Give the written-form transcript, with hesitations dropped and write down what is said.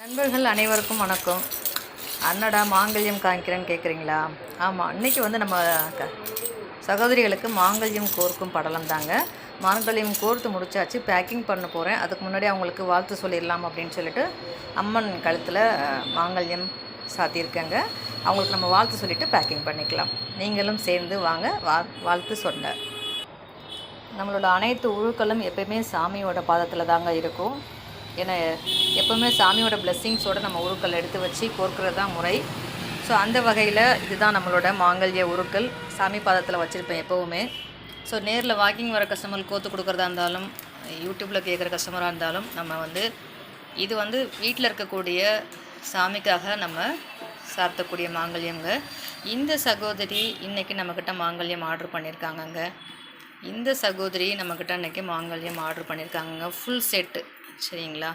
நண்பர்கள் அனைவருக்கும் வணக்கம். அன்னடா மாங்கல்யம் காமிக்கிறேன்னு கேட்குறீங்களா? ஆமாம், இன்றைக்கி வந்து நம்ம சகோதரிகளுக்கு மாங்கல்யம் கோர்க்கும் படலம் தாங்க. மாங்கல்யம் கோர்த்து முடிச்சாச்சு, பேக்கிங் பண்ண போகிறேன். அதுக்கு முன்னாடி அவங்களுக்கு வாழ்த்து சொல்லிடலாம் அப்படின்னு சொல்லிட்டு அம்மன் கழுத்தில் மாங்கல்யம் சாத்தியிருக்கேங்க. அவங்களுக்கு நம்ம வாழ்த்து சொல்லிவிட்டு பேக்கிங் பண்ணிக்கலாம். நீங்களும் சேர்ந்து வாங்க, வாழ்த்து சொன்ன. நம்மளோட அனைத்து உழுக்களும் எப்போயுமே சாமியோட பாதத்தில் தாங்க இருக்கும். ஏன்னா எப்போவுமே சாமியோட பிளெஸ்ஸிங்ஸோடு நம்ம உருக்கள் எடுத்து வச்சு கோர்க்கிறது தான் முறை. ஸோ அந்த வகையில் இதுதான் நம்மளோட மாங்கல்ய உருக்கள். சாமி பாதத்தில் வச்சுருப்பேன் எப்போவுமே. ஸோ நேரில் வாக்கிங் வர கஸ்டமருக்கு கோத்து கொடுக்குறதா இருந்தாலும், யூடியூப்பில் கேட்குற கஸ்டமராக இருந்தாலும், நம்ம வந்து இது வந்து வீட்டில் இருக்கக்கூடிய சாமிக்காக நம்ம சார்த்தக்கூடிய மாங்கல்யங்க. இந்த சகோதரி இன்றைக்கி நம்மக்கிட்ட மாங்கல்யம் ஆர்டர் பண்ணியிருக்காங்கங்க. இந்த சகோதரி நம்மக்கிட்ட இன்றைக்கி மாங்கல்யம் ஆர்டர் பண்ணியிருக்காங்க, ஃபுல் செட்டு. சரிங்களா?